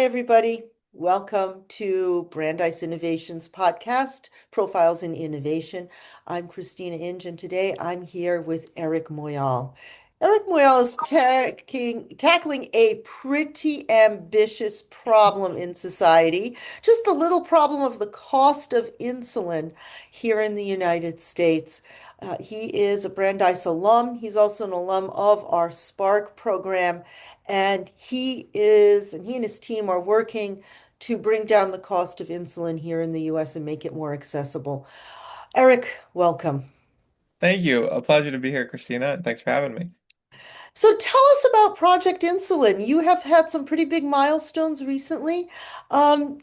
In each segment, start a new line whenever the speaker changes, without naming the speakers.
Everybody. Welcome to Brandeis Innovations podcast, Profiles in Innovation. I'm Christina Inge, and today I'm here with Eric Moyal. Eric Moyal is tackling a pretty ambitious problem in society, just a little problem of the cost of insulin here in the United States. He is a Brandeis alum. He's also an alum of our Spark program, and he and his team are working to bring down the cost of insulin here in the US and make it more accessible. Eric, welcome.
Thank you. A pleasure to be here, Christina. And thanks for having me.
So tell us about Project Insulin. You have had some pretty big milestones recently. Um,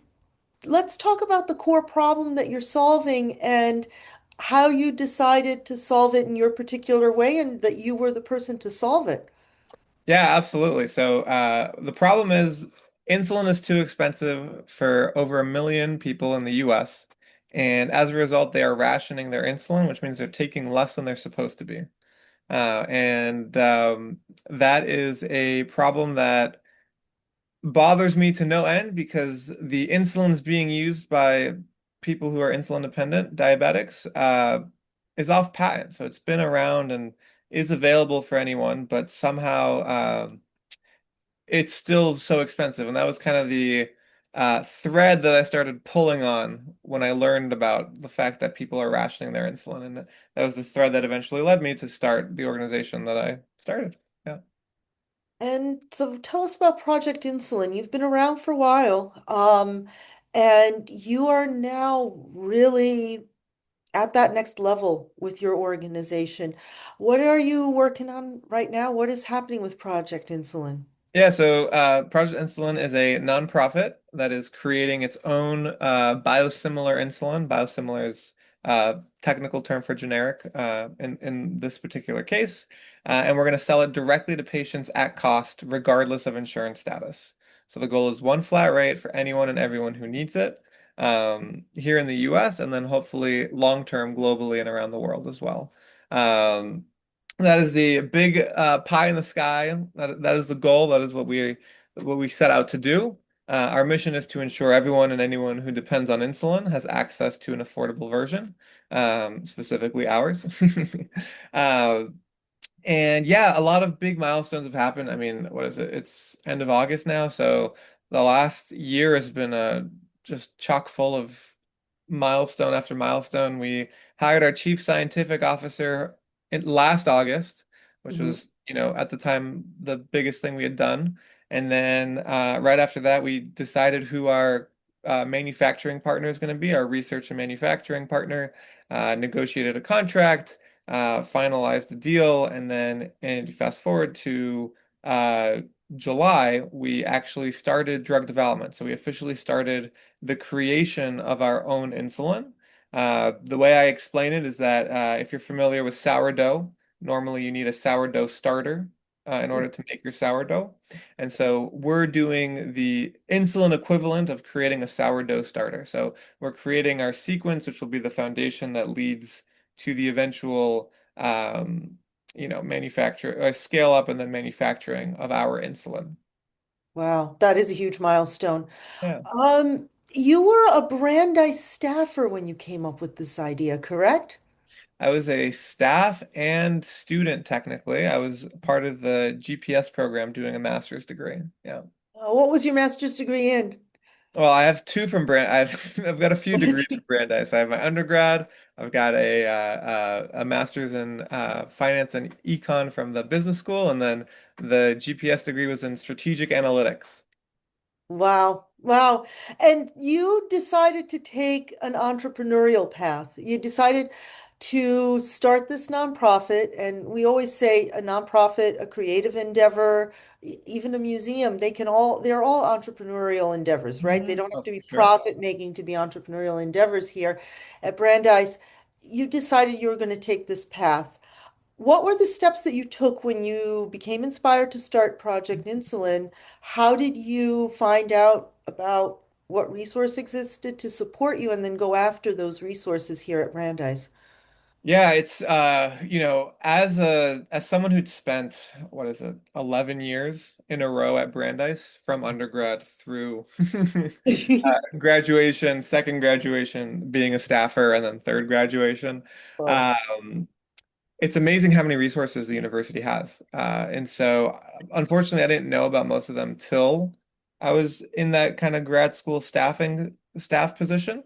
let's talk about the core problem that you're solving and how you decided to solve it in your particular way and that you were the person to solve it.
Yeah, absolutely. The problem is insulin is too expensive for over 1 million people in the US. And as a result, they are rationing their insulin, which means they're taking less than they're supposed to be. And that is a problem that bothers me to no end because the insulin is being used by people who are insulin dependent, diabetics, is off patent. So it's been around and is available for anyone, but somehow it's still so expensive. And that was kind of the thread that I started pulling on when I learned about the fact that people are rationing their insulin. And that was the thread that eventually led me to start the organization that I started. Yeah.
And so tell us about Project Insulin. You've been around for a while, and you are now really at that next level with your organization. What are you working on right now? What is happening with Project Insulin?
Project Insulin is a nonprofit that is creating its own biosimilar insulin. Biosimilar is technical term for generic in this particular case. And we're going to sell it directly to patients at cost, regardless of insurance status. So the goal is one flat rate for anyone and everyone who needs it here in the US, and then hopefully long term globally and around the world as well. Um, that is the big pie in the sky. That is the goal. That is what we set out to do. Our mission is to ensure everyone and anyone who depends on insulin has access to an affordable version, specifically ours. Uh, and yeah, a lot of big milestones have happened. I mean, what is it? It's end of August now, so the last year has been just chock full of milestone after milestone. We hired our chief scientific officer in last August, which
Mhm.
was, at the time the biggest thing we had done. And then right after that, we decided who our manufacturing partner is going to be, our research and manufacturing partner, negotiated a contract, finalized the deal, and fast forward to uh, July, we actually started drug development. So we officially started the creation of our own insulin. The way I explain it is that if you're familiar with sourdough, normally you need a sourdough starter in order to make your sourdough. And so we're doing the insulin equivalent of creating a sourdough starter. So we're creating our sequence, which will be the foundation that leads to the eventual, manufacture, scale up and then manufacturing of our insulin.
Wow, that is a huge milestone.
Yeah.
You were a Brandeis staffer when you came up with this idea, correct?
I was a staff and student technically. I was part of the GPS program doing a master's degree. Yeah.
What was your master's degree in?
Well, I have two from I've I've got a few
What did
degrees
you?
from Brandeis. I have my undergrad. I've got a master's in finance and econ from the business school, and then the GPS degree was in strategic analytics.
Wow. Wow. And you decided to take an entrepreneurial path. You decided to start this nonprofit. And we always say a nonprofit, a creative endeavor, even a museum, they're all entrepreneurial endeavors, right? They
Mhm.
don't have
Oh,
to be
for sure.
profit making to be entrepreneurial endeavors here at Brandeis. You decided you were going to take this path. What were the steps that you took when you became inspired to start Project Insulin? How did you find out about what resource existed to support you and then go after those resources here at Brandeis?
Yeah, it's as someone who'd spent what is it, 11 years in a row at Brandeis from undergrad through graduation, second graduation, being a staffer, and then third graduation.
Well,
Um, it's amazing how many resources the university has. And so, unfortunately, I didn't know about most of them till I was in that kind of grad school staff position.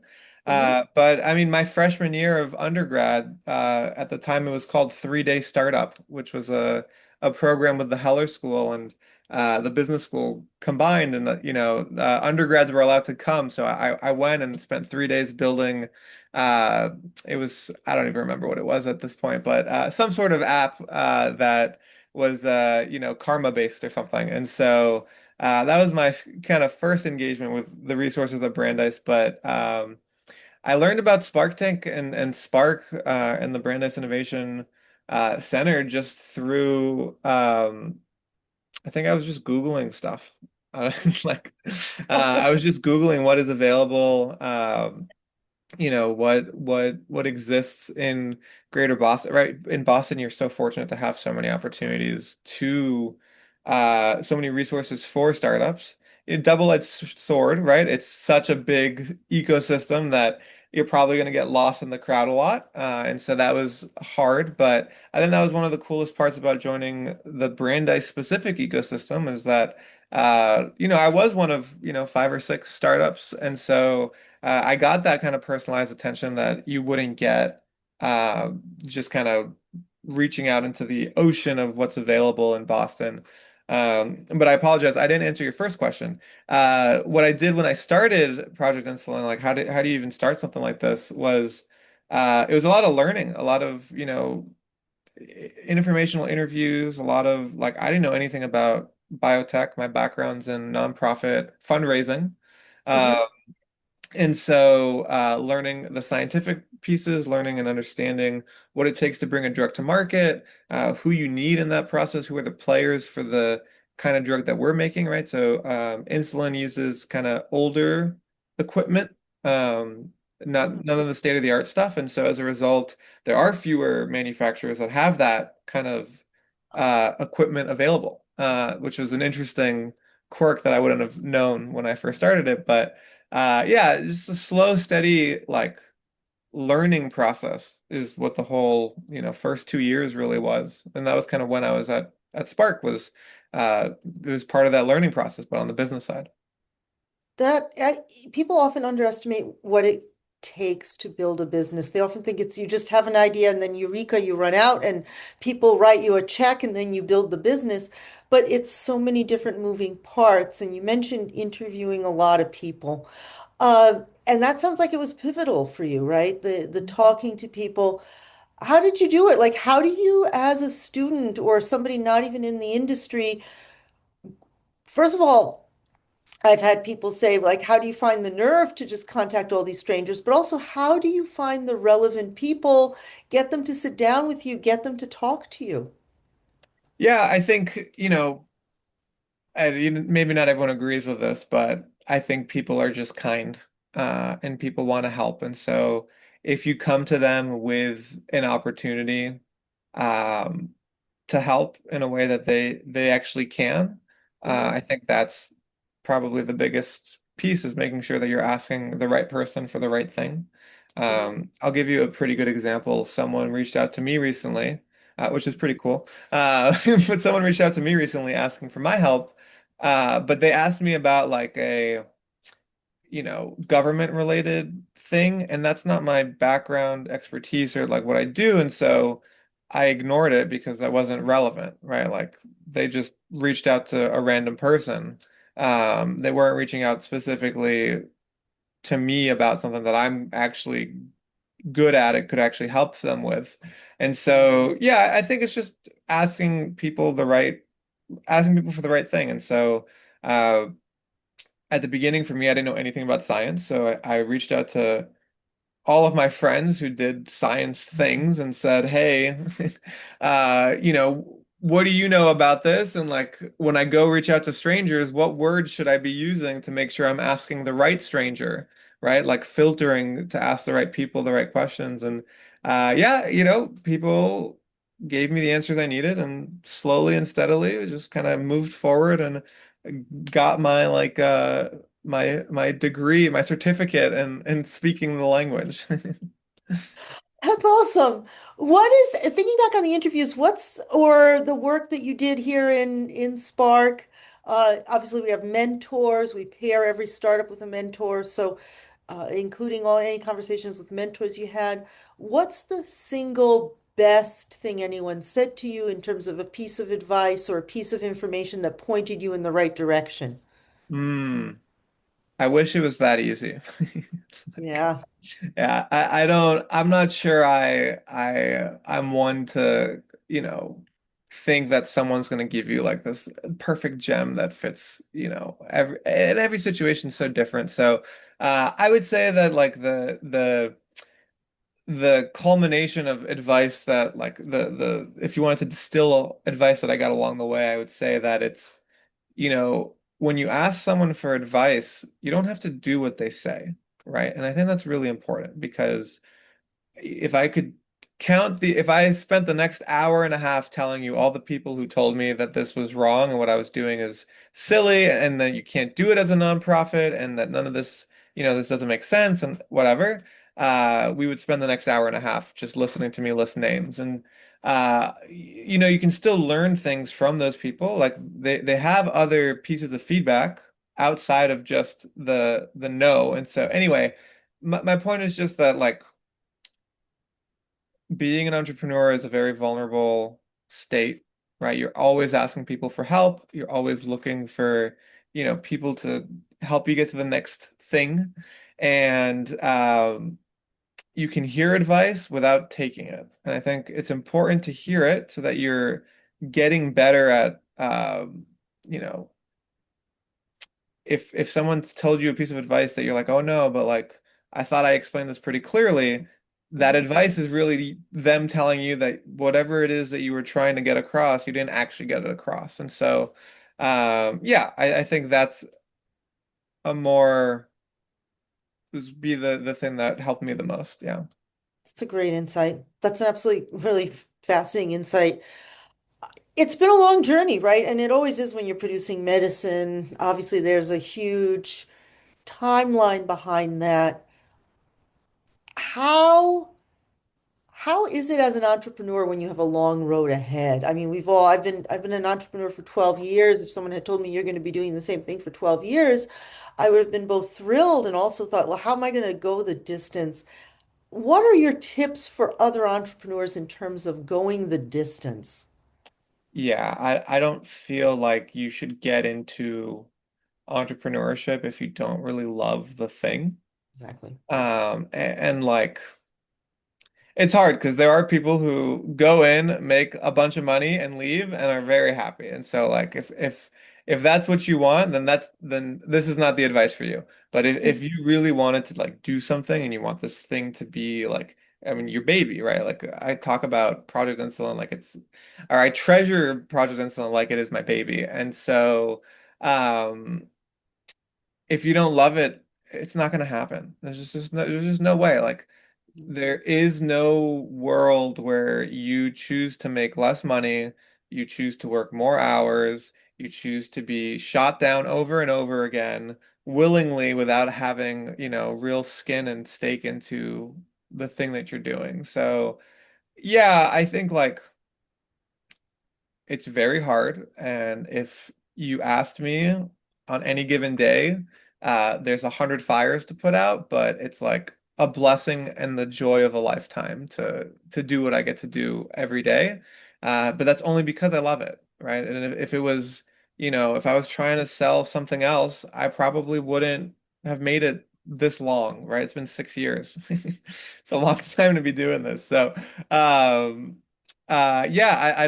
mhm,
But I mean, my freshman year of undergrad, at the time it was called 3 Day Startup, which was a program with the Heller School and the business school combined. And, undergrads were allowed to come. So I went and spent 3 days building. It was, I don't even remember what it was at this point, but some sort of app that was karma based or something. And so that was my kind of first engagement with the resources at Brandeis. But I learned about Spark Tank and Spark and the Brandeis Innovation Center just through I think I was just Googling stuff. Like I was just Googling what is available. What exists in Greater Boston, right? In Boston, you're so fortunate to have so many opportunities to so many resources for startups. A double-edged sword, right? It's such a big ecosystem that you're probably going to get lost in the crowd a lot. And so that was hard, but I think that was one of the coolest parts about joining the Brandeis specific ecosystem is that I was one of, five or six startups. And so I got that kind of personalized attention that you wouldn't get uh, just kind of reaching out into the ocean of what's available in Boston. But I apologize, I didn't answer your first question. What I did when I started Project Insulin, like how do you even start something like this, was it was a lot of learning, a lot of, informational interviews, a lot of like I didn't know anything about biotech. My background's in nonprofit fundraising.
mhm,
Uh, and so, learning the scientific pieces, learning and understanding what it takes to bring a drug to market, who you need in that process, who are the players for the kind of drug that we're making, right? So, insulin uses kind of older equipment,
mhm,
not none of the state-of-the-art stuff. And so, as a result, there are fewer manufacturers that have that kind of equipment available, which was an interesting quirk that I wouldn't have known when I first started it, but yeah, just a slow, steady, like learning process is what the whole, first 2 years really was. And that was kind of when I was at Spark it was part of that learning process, but on the business side.
That people often underestimate what it takes to build a business. They often think it's you just have an idea and then eureka, you run out and people write you a check and then you build the business. But it's so many different moving parts. And you mentioned interviewing a lot of people. And that sounds like it was pivotal for you, right? The talking to people. How did you do it? Like, how do you, as a student or somebody not even in the industry, first of all, I've had people say, like, how do you find the nerve to just contact all these strangers? But also, how do you find the relevant people, get them to sit down with you, get them to talk to you?
Yeah, I think, maybe not everyone agrees with this, but I think people are just kind, and people want to help. And so if you come to them with an opportunity, um, to help in a way that they actually can.
Hmm.
I think that's probably the biggest piece is making sure that you're asking the right person for the right thing.
Hmm.
I'll give you a pretty good example. Someone reached out to me recently, which is pretty cool. But someone reached out to me recently asking for my help, but they asked me about like a government related thing, and that's not my background expertise or like what I do. And so I ignored it because that wasn't relevant, right? Like they just reached out to a random person. They weren't reaching out specifically to me about something that I'm actually good at it, could actually help them with. And so, yeah, I think it's just asking people for the right thing. And so, uh, at the beginning for me, I didn't know anything about science, so I reached out to all of my friends who did science things and said, "Hey, what do you know about this?" And like when I go reach out to strangers, what words should I be using to make sure I'm asking the right stranger right? Like filtering to ask the right people the right questions. And yeah, people gave me the answers I needed, and slowly and steadily it just kind of moved forward and got my my degree, my certificate and speaking the language.
That's awesome. What is, thinking back on the interviews, what's, or the work that you did here in Spark? Obviously, we have mentors. We pair every startup with a mentor. So, including all any conversations with mentors you had, what's the single best thing anyone said to you in terms of a piece of advice or a piece of information that pointed you in the right direction?
Hmm. I wish it was that easy.
Yeah.
Yeah, I don't, I'm not sure I'm one to, think that someone's going to give you like this perfect gem that fits, every situation's so different. So, I would say that like the culmination of advice that like the if you wanted to distill advice that I got along the way, I would say that it's, when you ask someone for advice, you don't have to do what they say, right? And I think that's really important because if I could if I spent the next hour and a half telling you all the people who told me that this was wrong and what I was doing is silly and that you can't do it as a nonprofit and that none of this, this doesn't make sense and whatever, we would spend the next hour and a half just listening to me list names. And you can still learn things from those people. Like they have other pieces of feedback outside of just the no. And so anyway, my point is just that like being an entrepreneur is a very vulnerable state, right? You're always asking people for help. You're always looking for, people to help you get to the next thing. And you can hear advice without taking it. And I think it's important to hear it so that you're getting better at, you know, if someone's told you a piece of advice that you're like, oh no, but like I thought I explained this pretty clearly, that
Mhm.
advice is really them telling you that whatever it is that you were trying to get across, you didn't actually get it across. And so, yeah, I think that's a more would be the thing that helped me the most. Yeah.
That's a great insight. That's an absolutely really fascinating insight. It's been a long journey, right? And it always is when you're producing medicine. Obviously, there's a huge timeline behind that. How how is it as an entrepreneur when you have a long road ahead? I mean, I've been an entrepreneur for 12 years. If someone had told me you're going to be doing the same thing for 12 years, I would have been both thrilled and also thought, well, how am I going to go the distance? What are your tips for other entrepreneurs in terms of going the distance?
Yeah, I don't feel like you should get into entrepreneurship if you don't really love the thing.
Exactly.
And like it's hard because there are people who go in, make a bunch of money and leave and are very happy. And so like if that's what you want, then this is not the advice for you. But if you really wanted to like do something and you want this thing to be like, I mean, your baby, right? Like I talk about Project Insulin like or I treasure Project Insulin like it is my baby. And so um if you don't love it, it's not going to happen. There's just no way. Like there is no world where you choose to make less money, you choose to work more hours, you choose to be shot down over and over again willingly without having, real skin and stake into the thing that you're doing. So, yeah, I think like it's very hard. And if you asked me on any given day, there's 100 fires to put out, but it's like a blessing and the joy of a lifetime to do what I get to do every day. But that's only because I love it, right? And if it was, if I was trying to sell something else, I probably wouldn't have made it this long, right? It's been 6 years. It's a long time to be doing this. So, um, yeah, I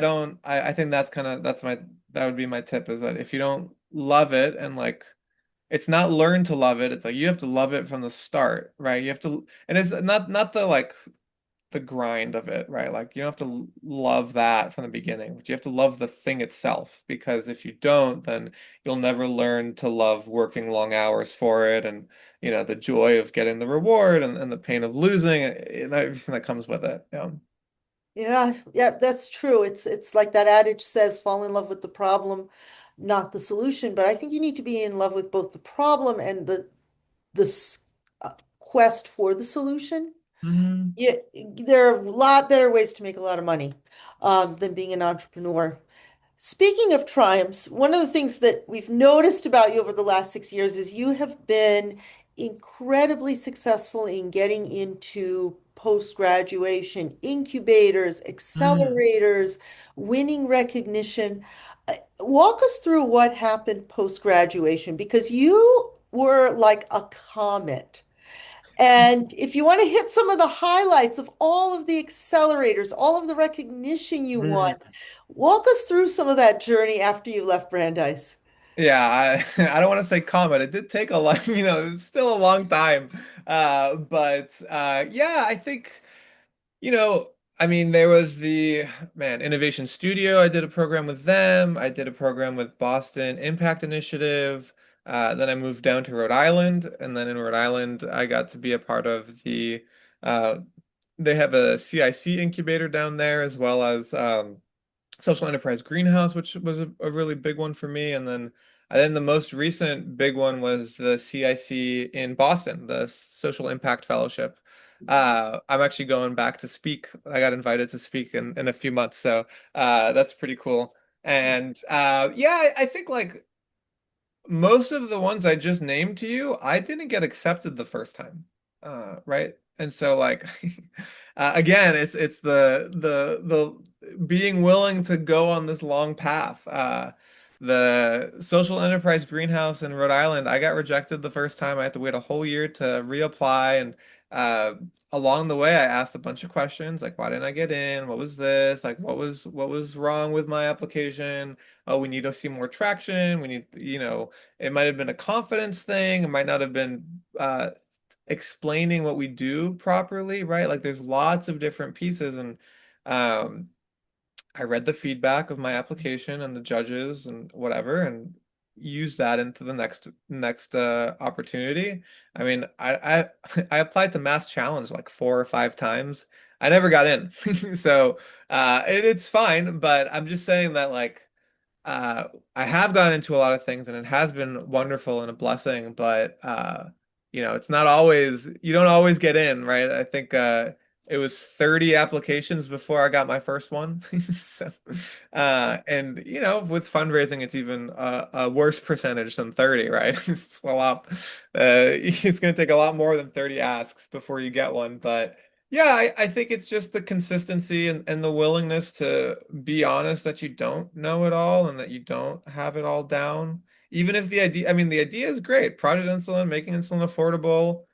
think that would be my tip is that if you don't love it and like it's not learn to love it, it's like you have to love it from the start, right? You have to, and it's not the like the grind of it, right? Like you don't have to love that from the beginning, but you have to love the thing itself because if you don't, then you'll never learn to love working long hours for it and the joy of getting the reward and the pain of losing and everything that comes with it. Yeah.
Yeah, yeah, that's true. It's like that adage says, fall in love with the problem, not the solution. But I think you need to be in love with both the problem and the quest for the solution.
Hmm.
Yeah, there are a lot better ways to make a lot of money than being an entrepreneur. Speaking of triumphs, one of the things that we've noticed about you over the last 6 years is you have been incredibly successful in getting into post-graduation incubators,
Hmm.
accelerators, winning recognition. Walk us through what happened post-graduation because you were like a comet. And if you want to hit some of the highlights of all of the accelerators, all of the recognition you won, walk us through some of that journey after you left Brandeis.
Yeah, I don't want to say comment. It did take a long, it's still a long time. But yeah, I think, you know, I mean, there was the Innovation Studio. I did a program with them. I did a program with Boston Impact Initiative. Then I moved down to Rhode Island, and then in Rhode Island, I got to be a part of uh, they have a CIC incubator down there as well as Social Enterprise Greenhouse, which was a really big one for me. And then the most recent big one was the CIC in Boston, the Social Impact Fellowship. I'm actually going back to speak. I got invited to speak in a few months, so that's pretty cool. And yeah, I think like most of the ones I just named to you, I didn't get accepted the first time. Right? And so like again, it's the being willing to go on this long path. The social enterprise greenhouse in Rhode Island, I got rejected the first time. I had to wait a whole year to reapply and uh along the way I asked a bunch of questions like why didn't I get in? What was this? Like what was wrong with my application? Oh, we need to see more traction. We need, it might have been a confidence thing. It might not have been explaining what we do properly, right? Like there's lots of different pieces, and um, I read the feedback of my application and the judges and whatever, and used that into the next opportunity. I mean, I I applied to Mass Challenge like 4 or 5 times. I never got in, so it's fine. But I'm just saying that like uh, I have gotten into a lot of things and it has been wonderful and a blessing, but it's not always, you don't always get in, right? I think it was 30 applications before I got my first one. So, and with fundraising, it's even a worse percentage than 30, right? It's a lot, it's going to take a lot more than 30 asks before you get one, but yeah, I think it's just the consistency and the willingness to be honest that you don't know it all and that you don't have it all down. Even if I mean, the idea is great. Project insulin, making insulin affordable,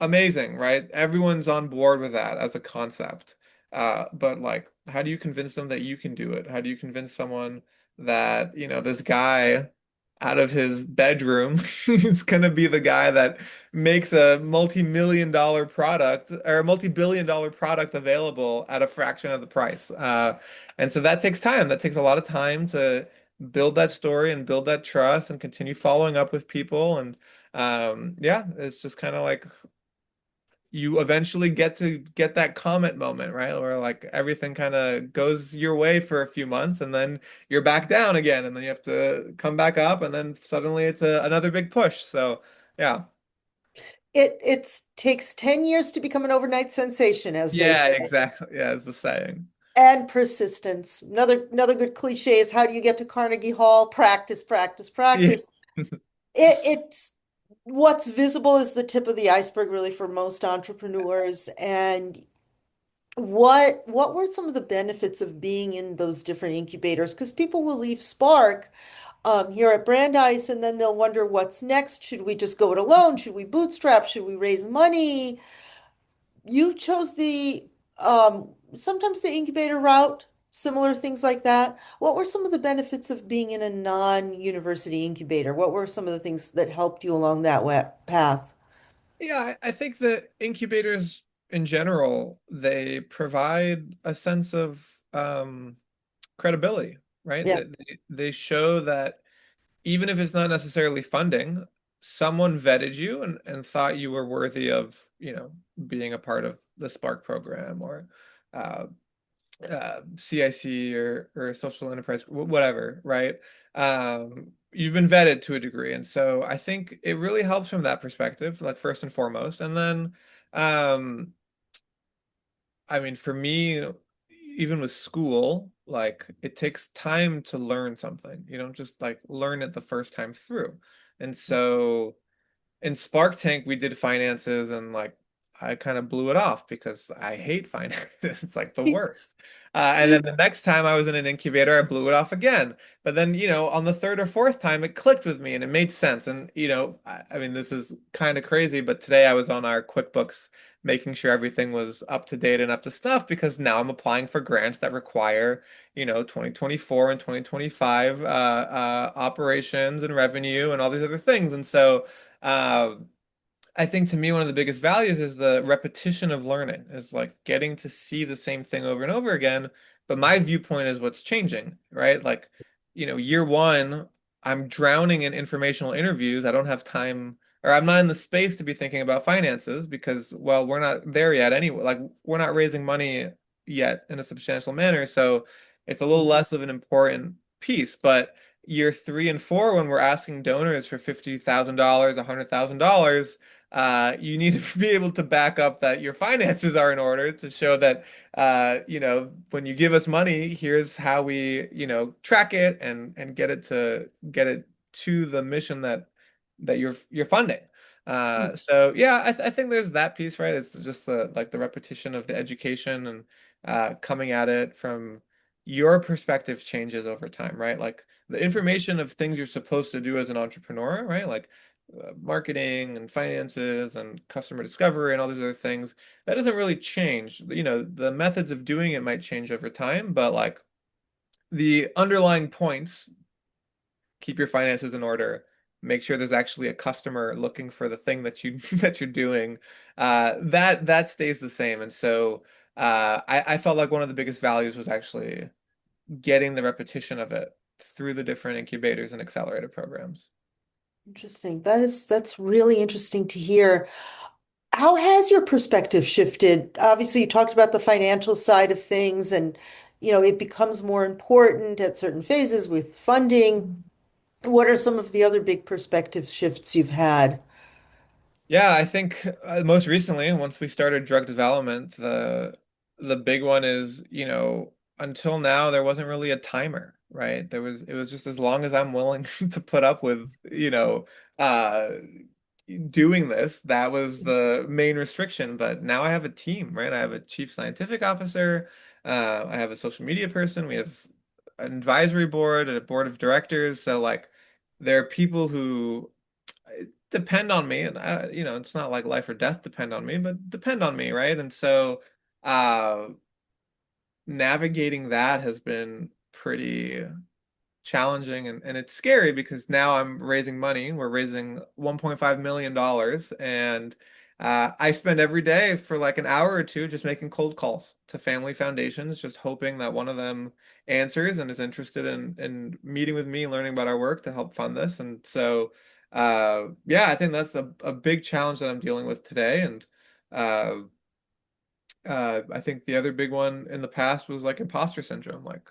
amazing, right? Everyone's on board with that as a concept. But like, how do you convince them that you can do it? How do you convince someone that, this guy out of his bedroom is gonna be the guy that makes a multi-million dollar product or a multi-billion dollar product available at a fraction of the price? And so that takes time. That takes a lot of time to build that story and build that trust and continue following up with people. And yeah, it's just kind of like you eventually get to get that comet moment, right? Where like everything kind of goes your way for a few months and then you're back down again and then you have to come back up and then suddenly it's another big push. So, yeah.
It takes 10 years to become an overnight sensation, as they
Yeah,
say.
exactly. Yeah, it's the saying.
And persistence. Another good cliche is how do you get to Carnegie Hall? Practice, practice,
Yeah.
practice. It's what's visible is the tip of the iceberg, really, for most entrepreneurs. And what were some of the benefits of being in those different incubators? Because people will leave Spark here at Brandeis, and then they'll wonder what's next. Should we just go it alone? Should we bootstrap? Should we raise money? You chose the sometimes the incubator route, similar things like that. What were some of the benefits of being in a non-university incubator? What were some of the things that helped you along that path?
Yeah, I think the incubators in general, they provide a sense of credibility, right?
Yeah.
They show that even if it's not necessarily funding, someone vetted you and thought you were worthy of, being a part of the Spark program or uh, CIC or social enterprise, whatever, right? You've been vetted to a degree. And so I think it really helps from that perspective, like first and foremost. And then, um, I mean, for me, even with school, like it takes time to learn something. You don't just like learn it the first time through. And so in Spark Tank, we did finances and like I kind of blew it off because I hate finances. It's like the worst. And then the next time I was in an incubator, I blew it off again. But then, on the third or fourth time, it clicked with me and it made sense. And, I mean, this is kind of crazy, but today I was on our QuickBooks making sure everything was up to date and up to stuff because now I'm applying for grants that require, 2024 and 2025 operations and revenue and all these other things. And so, uh, I think to me, one of the biggest values is the repetition of learning, is like getting to see the same thing over and over again. But my viewpoint is what's changing, right? Like, year one, I'm drowning in informational interviews. I don't have time, or I'm not in the space to be thinking about finances because, well, we're not there yet anyway. Like, we're not raising money yet in a substantial manner. So it's a little less of an important piece. But year three and four, when we're asking donors for $50,000, $100,000, you need to be able to back up that your finances are in order to show that, when you give us money, here's how we, track it and get it to the mission that you're funding. So yeah, I think there's that piece, right? It's just the repetition of the education and coming at it from your perspective changes over time, right? Like the information of things you're supposed to do as an entrepreneur, right? Like marketing and finances and customer discovery and all these other things, that doesn't really change. The methods of doing it might change over time, but like the underlying points, keep your finances in order, make sure there's actually a customer looking for the thing that you that you're doing, that stays the same. And so I felt like one of the biggest values was actually getting the repetition of it through the different incubators and accelerator programs.
Interesting. That's really interesting to hear. How has your perspective shifted? Obviously, you talked about the financial side of things and it becomes more important at certain phases with funding. What are some of the other big perspective shifts you've had?
Yeah, I think most recently, once we started drug development, the big one is, until now there wasn't really a timer, right? It was just as long as I'm willing to put up with, uh doing this, that was the main restriction. But now I have a team, right? I have a chief scientific officer, I have a social media person, we have an advisory board and a board of directors. So like there are people who depend on me and it's not like life or death depend on me, but depend on me, right? And so uh navigating that has been pretty challenging and it's scary because now I'm raising money. We're raising $1.5 million and I spend every day for like an hour or two just making cold calls to family foundations, just hoping that one of them answers and is interested in meeting with me, learning about our work to help fund this. And so, yeah, I think that's a big challenge that I'm dealing with today. And uh, I think the other big one in the past was like imposter syndrome. Like,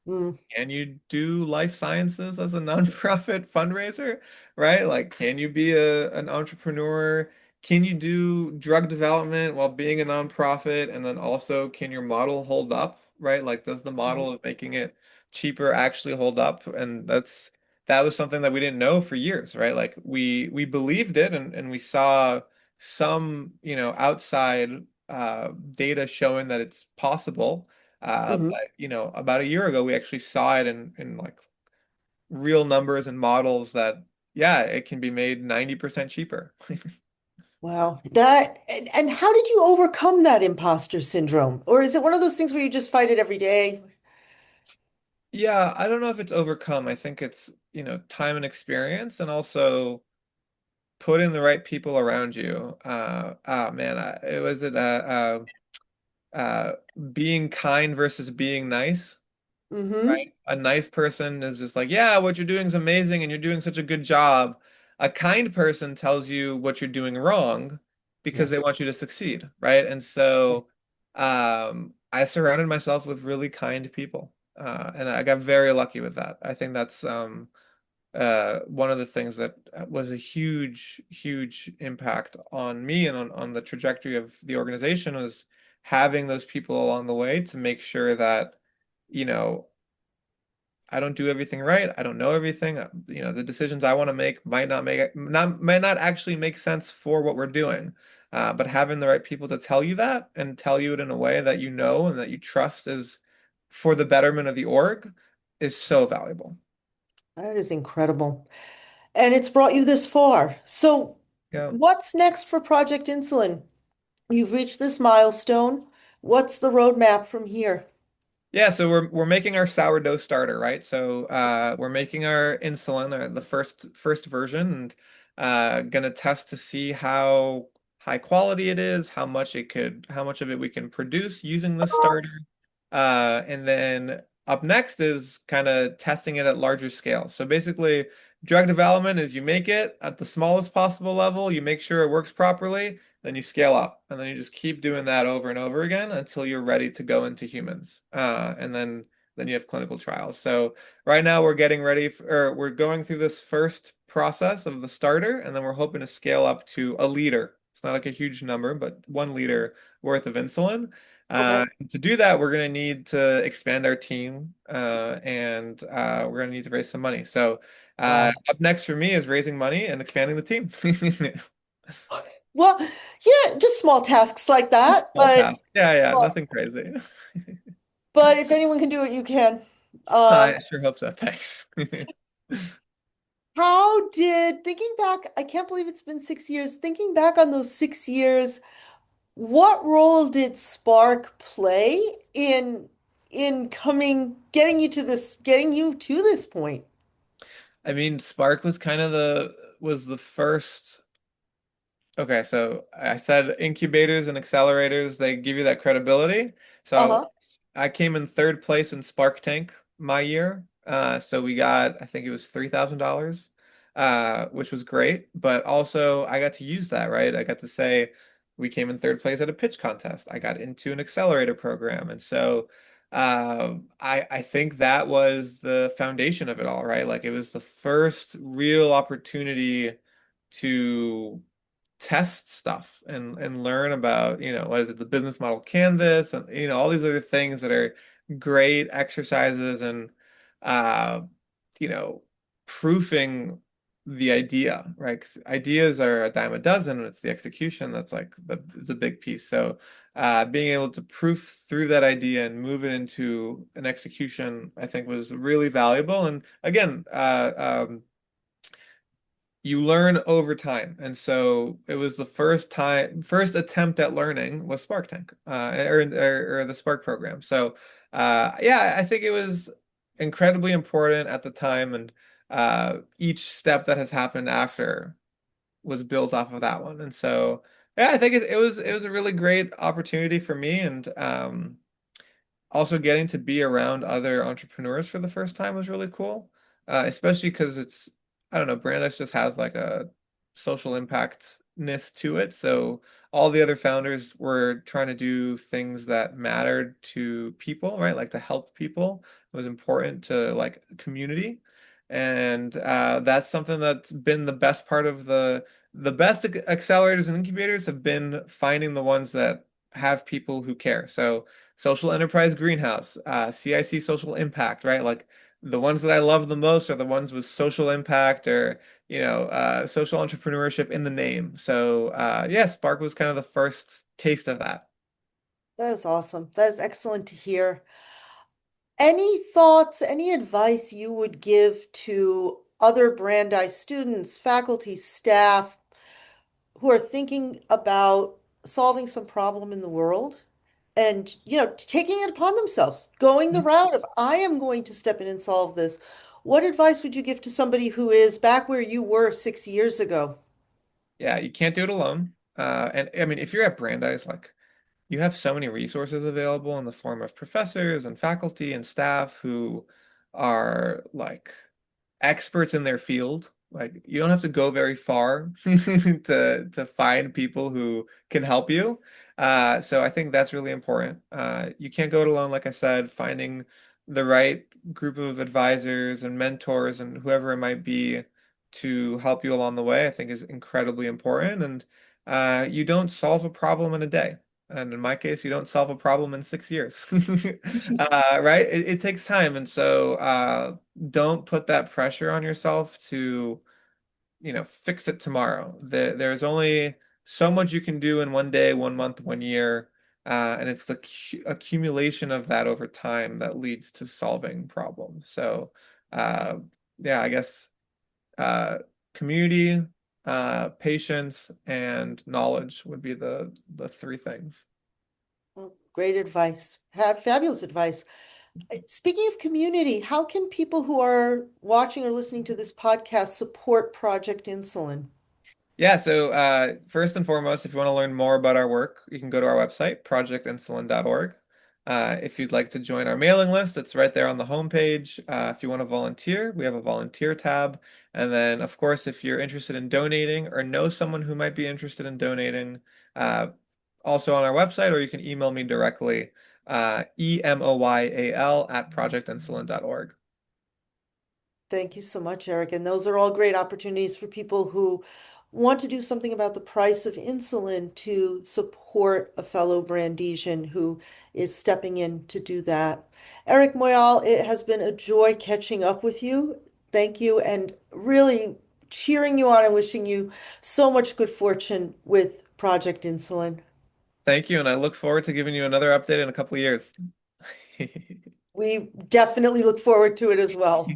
Mm,
can you do life sciences as a nonprofit fundraiser, right? Like, can you be an entrepreneur? Can you do drug development while being a nonprofit? And then also, can your model hold up, right? Like, does the
mhm,
model of making it cheaper actually hold up? And that was something that we didn't know for years, right? Like we believed it and we saw some, outside data showing that it's possible.
mhm.
But about a year ago, we actually saw it in like real numbers and models that yeah, it can be made 90% cheaper.
Wow. And how did you overcome that imposter syndrome? Or is it one of those things where you just fight it every day?
Yeah, I don't know if it's overcome. I think it's, time and experience and also putting the right people around you. Oh man, it was it uh, being kind versus being nice.
Mm-hmm.
Right? A nice person is just like, yeah, what you're doing is amazing and you're doing such a good job. A kind person tells you what you're doing wrong because they
Yes.
want you to succeed, right? And so I surrounded myself with really kind people. And I got very lucky with that. I think that's one of the things that was a huge, huge impact on me and on the trajectory of the organization was having those people along the way to make sure that, you know, I don't do everything right. I don't know everything. The decisions I want to make might not actually make sense for what we're doing. But having the right people to tell you that and tell you it in a way that you know and that you trust is for the betterment of the org is so valuable.
That is incredible. And it's brought you this far. So,
Yeah.
what's next for Project Insulin? You've reached this milestone. What's the roadmap from here?
Yeah, so we're making our sourdough starter, right? So we're making our insulin, the first version, and gonna test to see how high quality it is, how much of it we can produce using the starter. And then up next is kind of testing it at larger scale. So basically, drug development is you make it at the smallest possible level, you make sure it works properly, then you scale up, and then you just keep doing that over and over again until you're ready to go into humans. And then you have clinical trials. So right now we're getting ready for, or we're going through this first process of the starter, and then we're hoping to scale up to a liter. It's not like a huge number, but 1 liter worth of insulin.
Okay.
To do that, we're going to need to expand our team, and we're going to need to raise some money. So
Wow.
up next for me is raising money and expanding the team.
Well, yeah, just small tasks like
Just
that,
small task. Yeah, yeah,
but
nothing crazy.
if anyone can do it, you can.
I sure hope so. Thanks.
How did, thinking back, I can't believe it's been 6 years. Thinking back on those 6 years, what role did Spark play in getting you to this point?
I mean, Spark was kind of was the first. Okay, so I said incubators and accelerators, they give you that credibility. So
Uh-huh.
I came in third place in Spark Tank my year. So we got, I think it was $3,000, which was great. But also I got to use that, right? I got to say we came in third place at a pitch contest. I got into an accelerator program. And so I think that was the foundation of it all, right? Like it was the first real opportunity to test stuff and learn about, what is it, the business model canvas and all these other things that are great exercises and uh you know proofing the idea, right? 'Cause ideas are a dime a dozen and it's the execution that's like the big piece. So being able to proof through that idea and move it into an execution, I think was really valuable. And again, you learn over time. And so it was the first attempt at learning was Spark Tank, or the Spark program. So, yeah, I think it was incredibly important at the time. And each step that has happened after was built off of that one. And so, yeah, I think it was a really great opportunity for me. And also getting to be around other entrepreneurs for the first time was really cool. Especially because I don't know, Brandeis just has like a social impactness to it. So all the other founders were trying to do things that mattered to people, right? Like to help people. It was important to like community. And that's something that's been the best part of the best accelerators and incubators have been finding the ones that have people who care. So social enterprise greenhouse, CIC social impact, right? Like the ones that I love the most are the ones with social impact or, social entrepreneurship in the name. So, yeah, Spark was kind of the first taste of that.
That is awesome. That is excellent to hear. Any thoughts, any advice you would give to other Brandeis students, faculty, staff who are thinking about solving some problem in the world and, taking it upon themselves, going the route of, I am going to step in and solve this. What advice would you give to somebody who is back where you were 6 years ago?
Yeah, you can't do it alone. And I mean, if you're at Brandeis, like you have so many resources available in the form of professors and faculty and staff who are like experts in their field. Like you don't have to go very far to find people who can help you. So I think that's really important. You can't go it alone, like I said, finding the right group of advisors and mentors and whoever it might be to help you along the way, I think is incredibly important. And you don't solve a problem in a day. And in my case, you don't solve a problem in 6 years. Right? It takes time. And so don't put that pressure on yourself to, fix it tomorrow. There's only so much you can do in one day, 1 month, 1 year. And it's the accumulation of that over time that leads to solving problems. So, uh, yeah, I guess uh, community, patience, and knowledge would be the three things.
Oh, great advice. Have fabulous advice. Speaking of community, how can people who are watching or listening to this podcast support Project Insulin?
Yeah, so first and foremost, if you want to learn more about our work, you can go to our website, projectinsulin.org. If you'd like to join our mailing list, it's right there on the homepage. If you want to volunteer, we have a volunteer tab. And then, of course, if you're interested in donating or know someone who might be interested in donating, uh, also on our website, or you can email me directly, emoyal@projectinsulin.org.
Thank you so much, Eric. And those are all great opportunities for people who want to do something about the price of insulin to support a fellow Brandesian who is stepping in to do that. Eric Moyal, it has been a joy catching up with you. Thank you, and really cheering you on and wishing you so much good fortune with Project Insulin.
Thank you, and I look forward to giving you another update in a couple of years.
We definitely look forward to it as well.